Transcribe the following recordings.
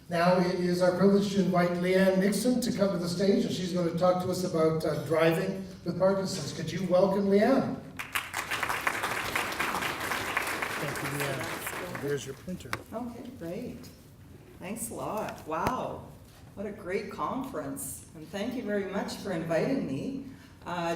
Now it is our privilege to invite Leann Nixon to come to the stage, and she's going to talk to us about driving with Parkinson's. Could you welcome Leann? Thank you, Leann. There's your printer. Okay, great. Thanks a lot. Wow, what a great conference. And thank you very much for inviting me.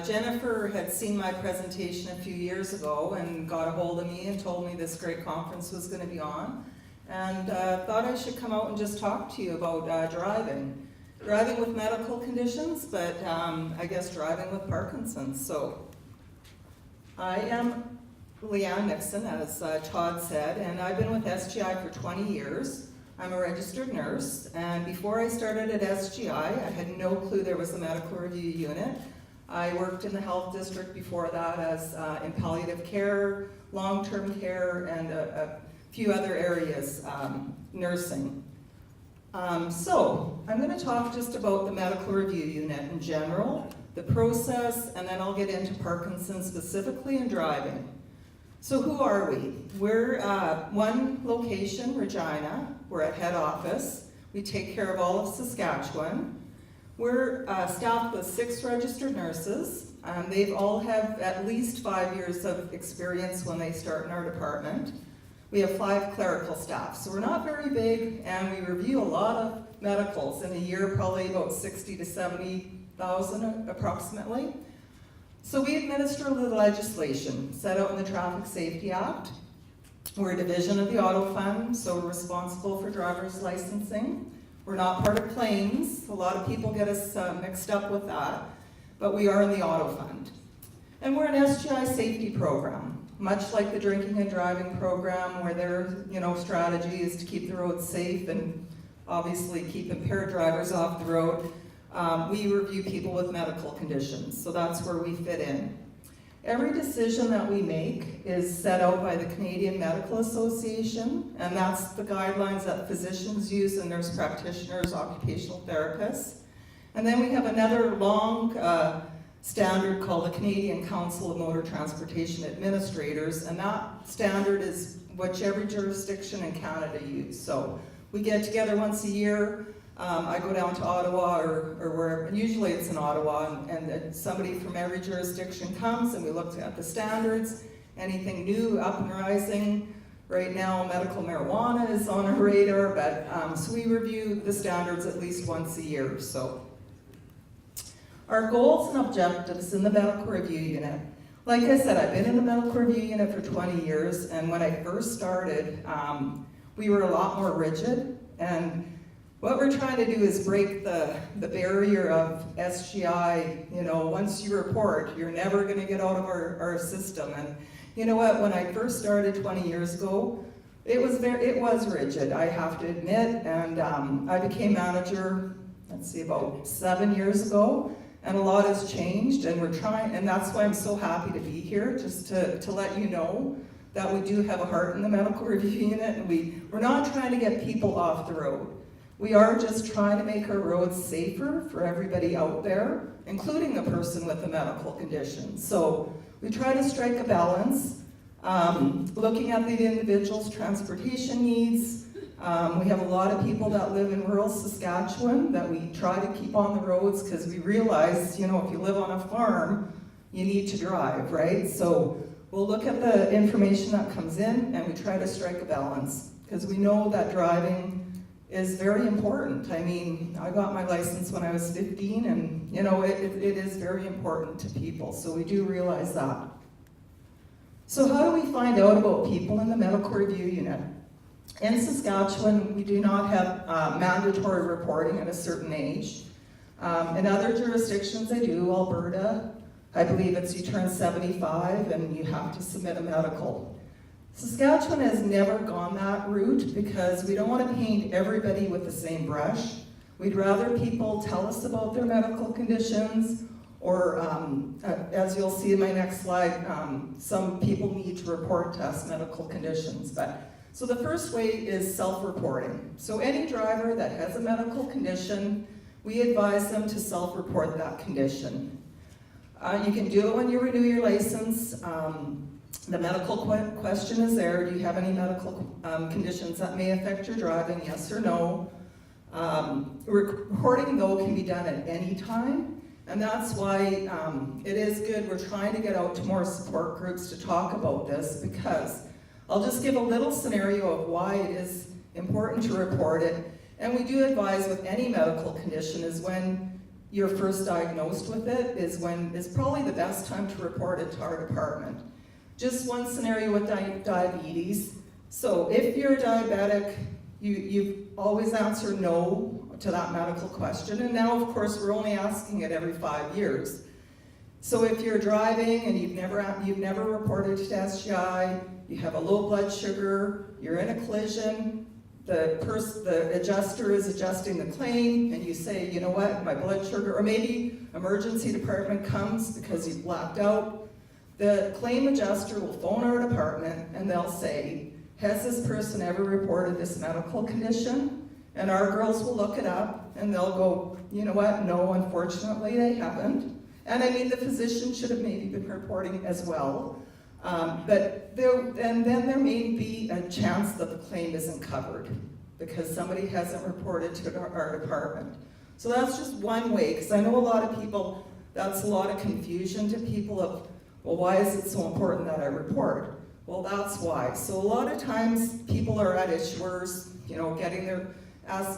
Jennifer had seen my presentation a few years ago and got a hold of me and told me this great conference was going to be on. And thought I should come out and just talk to you about driving. Driving with medical conditions, but I guess driving with Parkinson's. So I am Leann Nixon, as Todd said, and I've been with SGI for 20 years. I'm a registered nurse, and before I started at SGI, I had no clue there was a medical review unit. I worked in the health district before that as in palliative care, long-term care, and a few other areas, nursing. So I'm going to talk just about the medical review unit in general, the process, and then I'll get into Parkinson's specifically and driving. So who are we? We're one location, Regina. We're at head office. We take care of all of Saskatchewan. We're staffed with 6 registered nurses. They've all have at least 5 years of experience when they start in our department. We have 5 clerical staff, so we're not very big, and we review a lot of medicals in a year, probably about 60 to 70,000 approximately. So we administer the legislation set out in the Traffic Safety Act. We're a division of the Auto Fund, so we're responsible for driver's licensing. We're not part of claims. A lot of people get us mixed up with that, but we are in the Auto Fund. And we're an SGI safety program, much like the drinking and driving program, where their strategy is to keep the roads safe and obviously keep impaired drivers off the road. We review people with medical conditions, so that's where we fit in. Every decision that we make is set out by the Canadian Medical Association, and that's the guidelines that physicians use and nurse practitioners, occupational therapists. And then we have another long standard called the Canadian Council of Motor Transportation Administrators, and that standard is which every jurisdiction in Canada uses. So we get together once a year. I go down to Ottawa or where, usually it's in Ottawa, and somebody from every jurisdiction comes and we look at the standards, anything new, up and rising. Right now, medical marijuana is on our radar, but so we review the standards at least once a year. So our goals and objectives in the medical review unit. Like I said, I've been in the medical review unit for 20 years, and when I first started, we were a lot more rigid, and what we're trying to do is break the barrier of SGI. Once you report, you're never going to get out of our system. And you know what? When I first started 20 years ago, it was rigid, I have to admit. And I became manager, about 7 years ago, and a lot has changed. And we're trying, and that's why I'm so happy to be here, just to let you know that we do have a heart in the medical review unit, and we're not trying to get people off the road. We are just trying to make our roads safer for everybody out there, including the person with a medical condition. So we try to strike a balance, looking at the individual's transportation needs. We have a lot of people that live in rural Saskatchewan that we try to keep on the roads because we realize, if you live on a farm, you need to drive, right? So we'll look at the information that comes in and we try to strike a balance because we know that driving is very important. I mean, I got my license when I was 15, and it is very important to people, so we do realize that. So how do we find out about people in the medical review unit? In Saskatchewan, we do not have mandatory reporting at a certain age. In other jurisdictions they do. Alberta, I believe you turn 75 and you have to submit a medical. Saskatchewan has never gone that route because we don't want to paint everybody with the same brush. We'd rather people tell us about their medical conditions, or as you'll see in my next slide, some people need to report to us medical conditions. So the first way is self-reporting. So any driver that has a medical condition, we advise them to self-report that condition. You can do it when you renew your license. The medical question is there. Do you have any medical conditions that may affect your driving? Yes or no. Reporting, though, can be done at any time, and that's why it is good. We're trying to get out to more support groups to talk about this, because I'll just give a little scenario of why it is important to report it. And we do advise with any medical condition is when you're first diagnosed with it is probably the best time to report it to our department. Just one scenario with diabetes. So if you're diabetic, you always answer no to that medical question. And now, of course, we're only asking it every 5 years. So if you're driving and you've never reported to SGI, you have a low blood sugar, you're in a collision, the adjuster is adjusting the claim, and you say, you know what, my blood sugar, or maybe emergency department comes because you've blacked out. The claim adjuster will phone our department and they'll say, has this person ever reported this medical condition? And our girls will look it up and they'll go, you know what, no, unfortunately they haven't. And I mean, the physician should have maybe been reporting as well. And then there may be a chance that the claim isn't covered because somebody hasn't reported to our department. So that's just one way, because I know a lot of people, that's a lot of confusion to people of, well, why is it so important that I report? Well, that's why. So a lot of times people are at issuers, you know,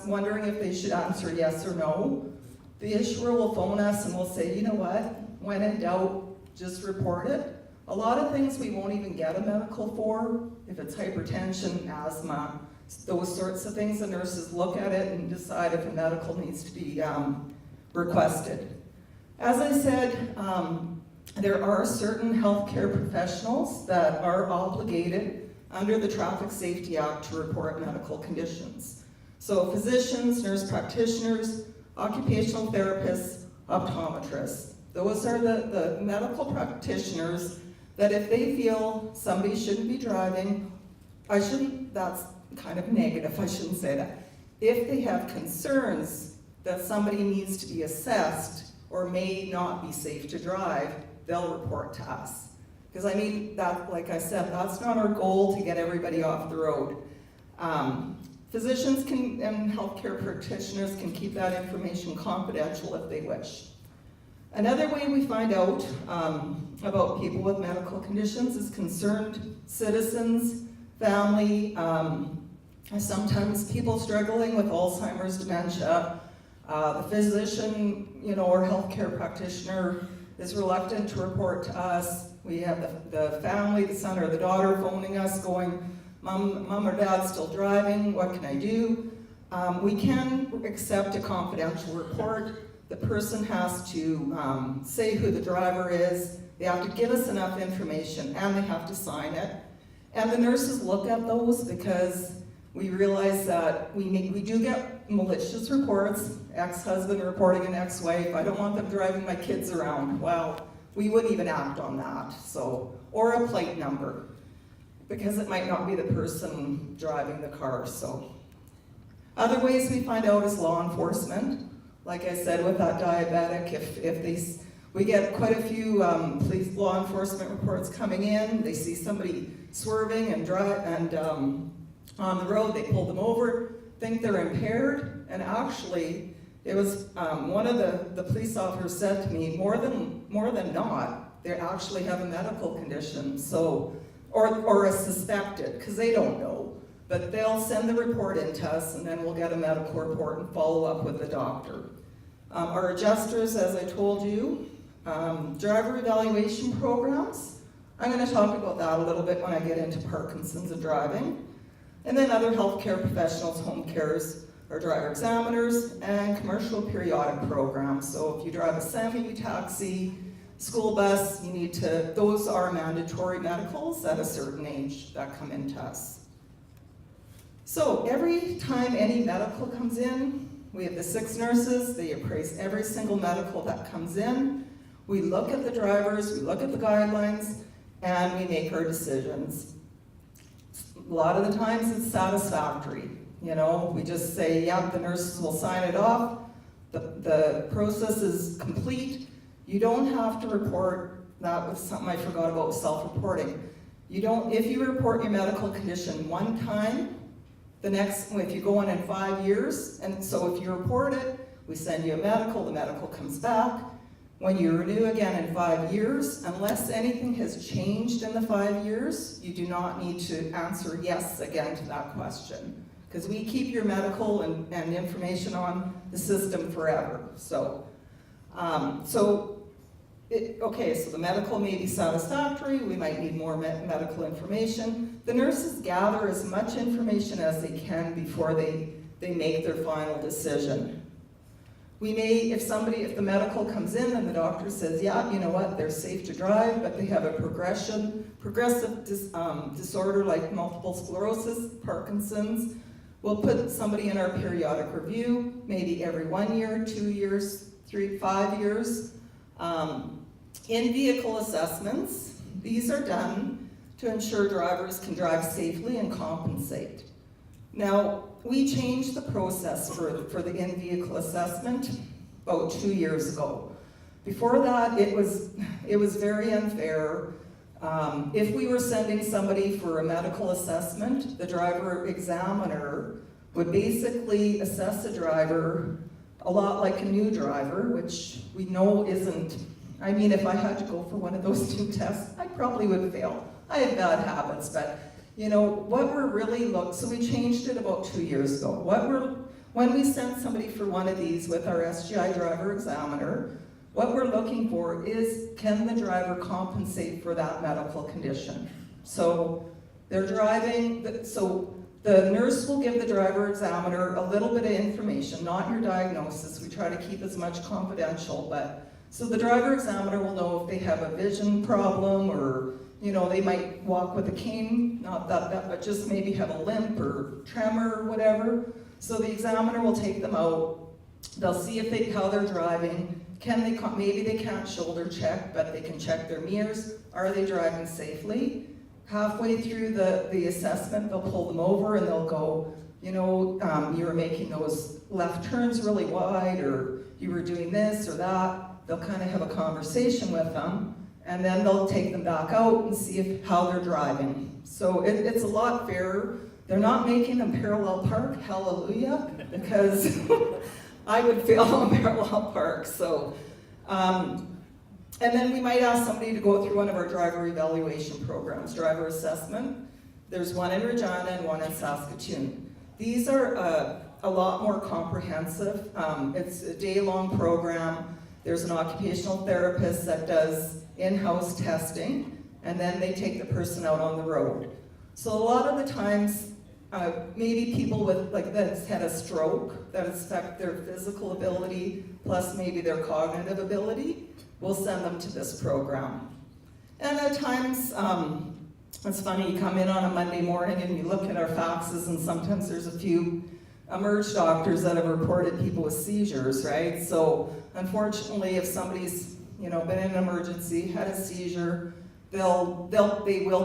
wondering if they should answer yes or no. The issuer will phone us and we'll say, you know what, when in doubt, just report it. A lot of things we won't even get a medical for, if it's hypertension, asthma, those sorts of things. The nurses look at it and decide if a medical needs to be requested. As I said, there are certain healthcare professionals that are obligated under the Traffic Safety Act to report medical conditions. So physicians, nurse practitioners, occupational therapists, optometrists. Those are the medical practitioners that if they feel somebody shouldn't be driving, that's kind of negative, I shouldn't say that. If they have concerns that somebody needs to be assessed or may not be safe to drive, they'll report to us. Because I mean, that, like I said, that's not our goal to get everybody off the road. Physicians and healthcare practitioners can keep that information confidential if they wish. Another way we find out about people with medical conditions is concerned citizens, family, sometimes people struggling with Alzheimer's, dementia. The physician, you know, or healthcare practitioner is reluctant to report to us. We have the family, the son or the daughter phoning us going, Mom or Dad's still driving, what can I do? We can accept a confidential report. The person has to say who the driver is, they have to give us enough information, and they have to sign it. And the nurses look at those because we realize that we do get malicious reports, ex-husband reporting an ex-wife, I don't want them driving my kids around. Well, we wouldn't even act on that, so, or a plate number, because it might not be the person driving the car, so. Other ways we find out is law enforcement. Like I said, with that diabetic, we get quite a few police law enforcement reports coming in. They see somebody swerving and on the road, they pull them over, think they're impaired, and actually, it was one of the police officers said to me, more than not, they actually have a medical condition, so or a suspected, because they don't know. But they'll send the report in to us, and then we'll get a medical report and follow up with the doctor. Our adjusters, as I told you, driver evaluation programs. I'm going to talk about that a little bit when I get into Parkinson's and driving. And then other healthcare professionals, home cares, or driver examiners, and commercial periodic programs. So if you drive a semi, taxi, school bus, those are mandatory medicals at a certain age that come into us. So every time any medical comes in, we have the 6 nurses, they appraise every single medical that comes in. We look at the drivers, we look at the guidelines, and we make our decisions. A lot of the times it's satisfactory. You know, we just say, yeah, the nurses will sign it off, the process is complete. You don't have to report. That was something I forgot about self-reporting. If you report your medical condition one time, if you go in 5 years, and so if you report it, we send you a medical, the medical comes back. When you renew again in 5 years, unless anything has changed in the 5 years, you do not need to answer yes again to that question. Because we keep your medical and information on the system forever. So, okay, so the medical may be satisfactory, we might need more medical information. The nurses gather as much information as they can before they make their final decision. We may, if the medical comes in and the doctor says, yeah, you know what, they're safe to drive, but they have a progressive disorder like multiple sclerosis, Parkinson's, we'll put somebody in our periodic review, maybe every 1 year, 2 years, 5 years. In-vehicle assessments, these are done to ensure drivers can drive safely and compensate. Now, we changed the process for the in-vehicle assessment about 2 years ago. Before that, it was very unfair. If we were sending somebody for a medical assessment, the driver examiner would basically assess a driver a lot like a new driver, which we know isn't, I mean, if I had to go for one of those 2 tests, I probably would fail. I have bad habits, but you know, what we're really so we changed it about 2 years ago. When we send somebody for one of these with our SGI driver examiner, what we're looking for is, can the driver compensate for that medical condition? So they're driving, so the nurse will give the driver examiner a little bit of information, not your diagnosis. We try to keep as much confidential, but so the driver examiner will know if they have a vision problem or, you know, they might walk with a cane, not that, but just maybe have a limp or tremor or whatever. So the examiner will take them out. They'll see how they're driving. Maybe they can't shoulder check, but they can check their mirrors. Are they driving safely? Halfway through the assessment, they'll pull them over and they'll go, you know, you were making those left turns really wide, or you were doing this or that. They'll kind of have a conversation with them, and then they'll take them back out and see how they're driving. So it's a lot fairer. They're not making them parallel park, hallelujah, because I would fail on parallel park. So, and then we might ask somebody to go through one of our driver evaluation programs, driver assessment. There's one in Regina and one in Saskatchewan. These are a lot more comprehensive. It's a day-long program. There's an occupational therapist that does in-house testing, and then they take the person out on the road. So a lot of the times, maybe people that's had a stroke that affect their physical ability, plus maybe their cognitive ability, we'll send them to this program. And at times, it's funny, you come in on a Monday morning and you look at our faxes, and sometimes there's a few emerge doctors that have reported people with seizures, right? So unfortunately, if somebody's been in an emergency, had a seizure, they will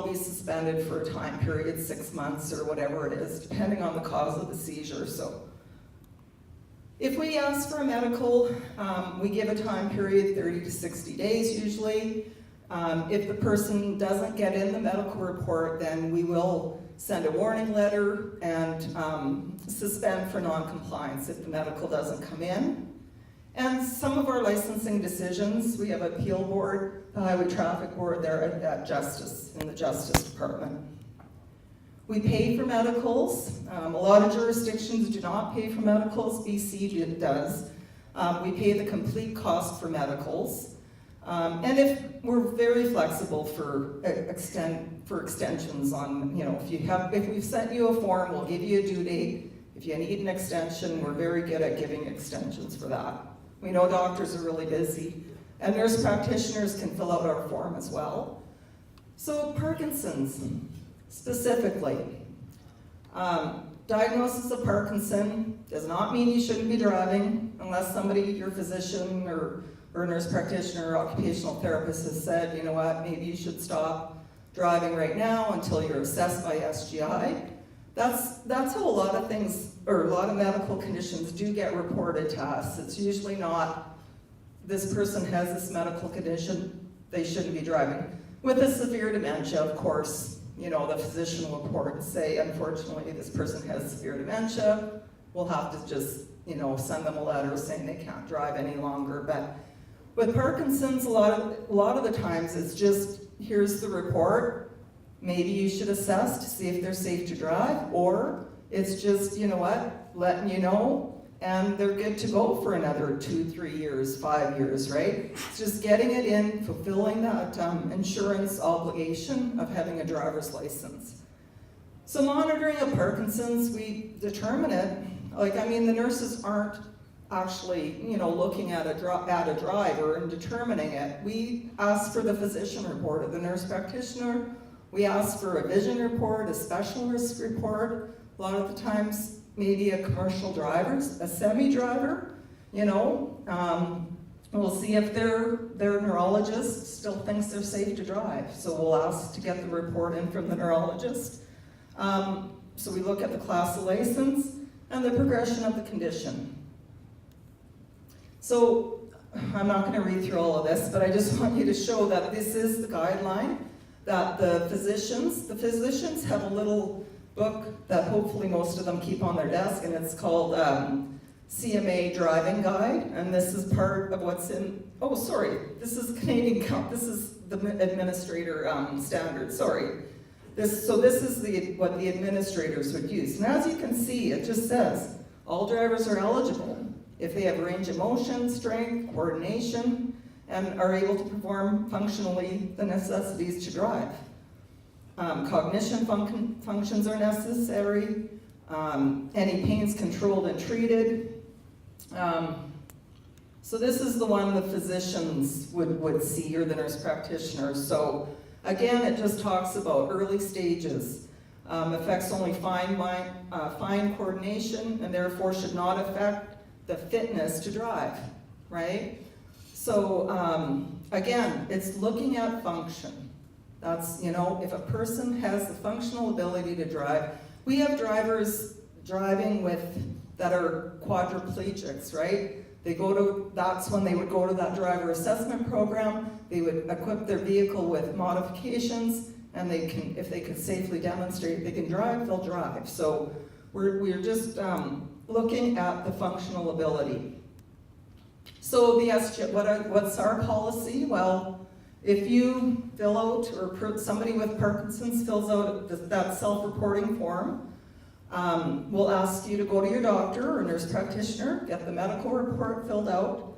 be suspended for a time period, 6 months or whatever it is, depending on the cause of the seizure. So if we ask for a medical, we give a time period, 30 to 60 days usually. If the person doesn't get in the medical report, then we will send a warning letter and suspend for non-compliance if the medical doesn't come in. And some of our licensing decisions, we have an appeal board, the Highway Traffic Board there at Justice, in the Justice Department. We pay for medicals. A lot of jurisdictions do not pay for medicals. BC does. We pay the complete cost for medicals. And if we're very flexible for extensions on, if we've sent you a form, we'll give you a due date. If you need an extension, we're very good at giving extensions for that. We know doctors are really busy, and nurse practitioners can fill out our form as well. So Parkinson's, specifically. Diagnosis of Parkinson does not mean you shouldn't be driving unless somebody, your physician or nurse practitioner or occupational therapist has said, you know what, maybe you should stop driving right now until you're assessed by SGI. That's how a lot of things, or a lot of medical conditions do get reported to us. It's usually not, this person has this medical condition, they shouldn't be driving. With a severe dementia, of course, the physician will report and say, unfortunately, this person has severe dementia. We'll have to just, send them a letter saying they can't drive any longer. But with Parkinson's, a lot of the times it's just, here's the report. Maybe you should assess to see if they're safe to drive, or it's just, letting you know, and they're good to go for another 2, 3 years, 5 years, right? It's just getting it in, fulfilling that insurance obligation of having a driver's license. So monitoring of Parkinson's, we determine it. The nurses aren't actually, looking at a driver and determining it. We ask for the physician report of the nurse practitioner. We ask for a vision report, a specialist report. A lot of the times, maybe a commercial driver, a semi-driver, we'll see if their neurologist still thinks they're safe to drive. So we'll ask to get the report in from the neurologist. So we look at the class of license and the progression of the condition. So I'm not going to read through all of this, but I just want you to show that this is the guideline, that the physicians have a little book that hopefully most of them keep on their desk, and it's called CMA Driving Guide, and this is part of what's in, this is Canadian, this is the administrator standard, sorry. This is what the administrators would use. And as you can see, it just says, all drivers are eligible if they have range of motion, strength, coordination, and are able to perform functionally the necessities to drive. Cognition functions are necessary. Any pain's controlled and treated. So this is the one the physicians would see, or the nurse practitioners. So again, it just talks about early stages. Affects only fine coordination, and therefore should not affect the fitness to drive, right? So again, it's looking at function. That's, if a person has the functional ability to drive. We have drivers driving that are quadriplegics, right? That's when they would go to that driver assessment program. They would equip their vehicle with modifications, and if they could safely demonstrate they can drive, they'll drive. So we're just looking at the functional ability. So the SG, what's our policy? Well, if you fill out, or somebody with Parkinson's fills out that self-reporting form, we'll ask you to go to your doctor or nurse practitioner, get the medical report filled out.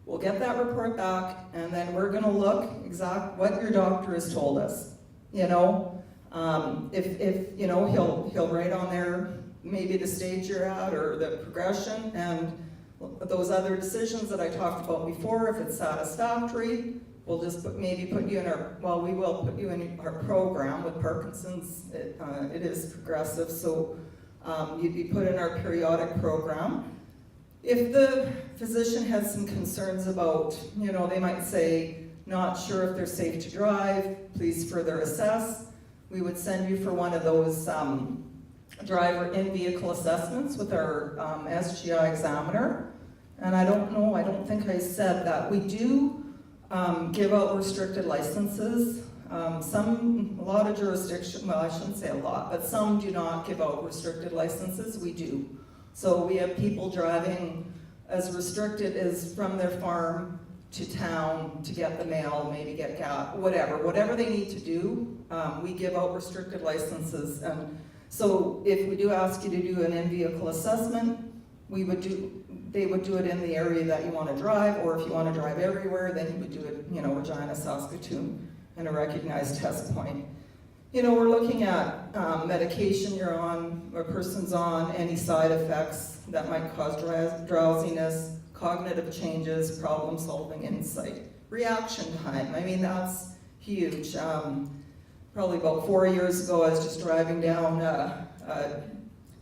We'll get that report back, and then we're going to look exact what your doctor has told us. He'll write on there maybe the stage you're at or the progression, and those other decisions that I talked about before. If it's satisfactory, we'll just put you in we will put you in our program with Parkinson's. It is progressive, so you'd be put in our periodic program. If the physician has some concerns about, they might say, not sure if they're safe to drive, please further assess, we would send you for one of those driver in-vehicle assessments with our SGI examiner. And I don't think I said that. We do give out restricted licenses. A lot of jurisdictions, well, I shouldn't say a lot, but some do not give out restricted licenses. We do. So we have people driving as restricted as from their farm to town to get the mail, maybe get gas, whatever they need to do. We give out restricted licenses. And so if we do ask you to do an in-vehicle assessment, they would do it in the area that you want to drive, or if you want to drive everywhere, then you would do it, Regina, Saskatoon, in a recognized test point. We're looking at medication you're on, or a person's on, any side effects that might cause drowsiness, cognitive changes, problem-solving insight, reaction time. That's huge. Probably about 4 years ago, I was just driving down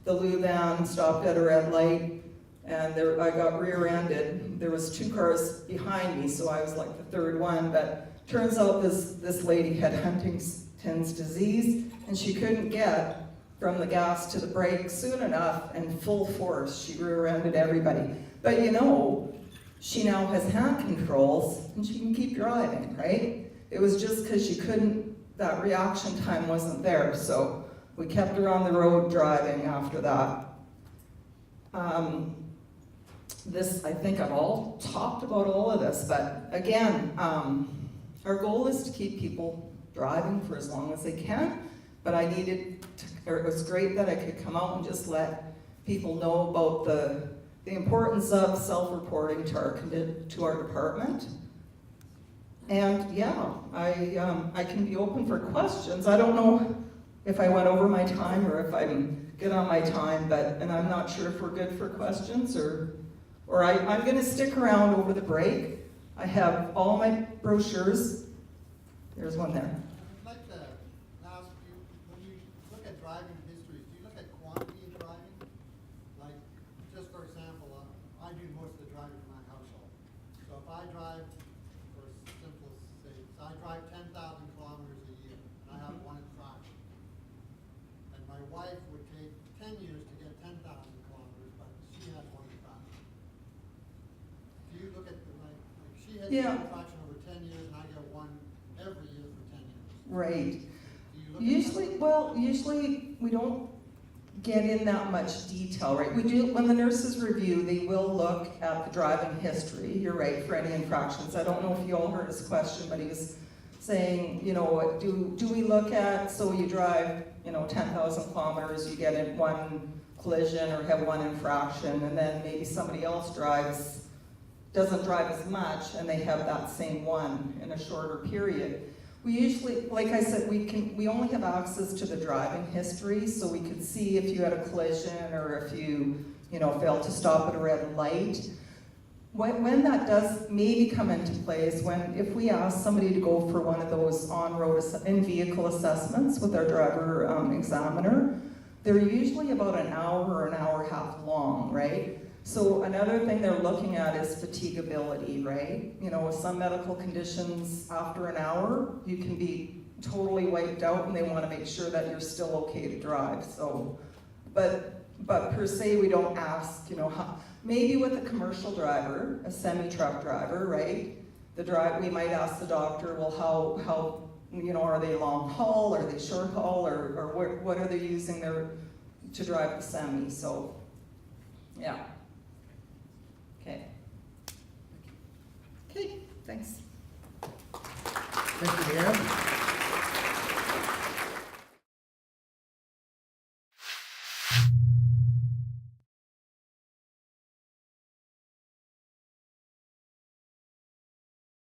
the Leann, stopped at a red light, and I got rear-ended. There was 2 cars behind me, so I was like the third one, but turns out this lady had Huntington's disease, and she couldn't get from the gas to the brake soon enough, and full force, she rear-ended everybody. But she now has hand controls, and she can keep driving, right? It was just because she couldn't, that reaction time wasn't there, so we kept her on the road driving after that. I think I've all talked about all of this, but again, our goal is to keep people driving for as long as they can, but it was great that I could come out and just let people know about the importance of self-reporting to our department. And yeah, I can be open for questions. I don't know if I went over my time or if I'm good on my time, and I'm not sure if we're good for questions or I'm gonna stick around over the break. I have all my brochures. There's one there. I'd like to ask you, when you look at driving history, do you look at quantity of driving? Like, just for example, I do most of the driving in my household. So if I drive, for simple sake, I drive 10,000 kilometers a year, and I have one infraction. And my wife would take 10 years to get 10,000 kilometers, but she has one infraction. Do you look at, she has Yeah. one infraction over 10 years, and I get one every year for 10 years. Right. Do you look at Usually we don't get in that much detail, right? We do, when the nurses review, they will look at the driving history, you're right, for any infractions. I don't know if you all heard his question, but he was saying, do we look at, so you drive, 10,000 kilometers, you get in one collision or have one infraction, and then maybe somebody else doesn't drive as much, and they have that same one in a shorter period. We usually, like I said, we only have access to the driving history, so we could see if you had a collision or if you, failed to stop at a red light. When that does maybe come into play is if we ask somebody to go for one of those on-road in-vehicle assessments with our driver examiner, they're usually about an hour or an hour and a half long, right? So another thing they're looking at is fatigability, right? With some medical conditions, after an hour, you can be totally wiped out, and they want to make sure that you're still okay to drive. So, but per se, we don't ask, maybe with a commercial driver, a semi-truck driver, right? We might ask the doctor, well, how are they long haul, are they short haul, or what are they using to drive the semi? So, yeah. Okay, thanks. Thank you, Leann.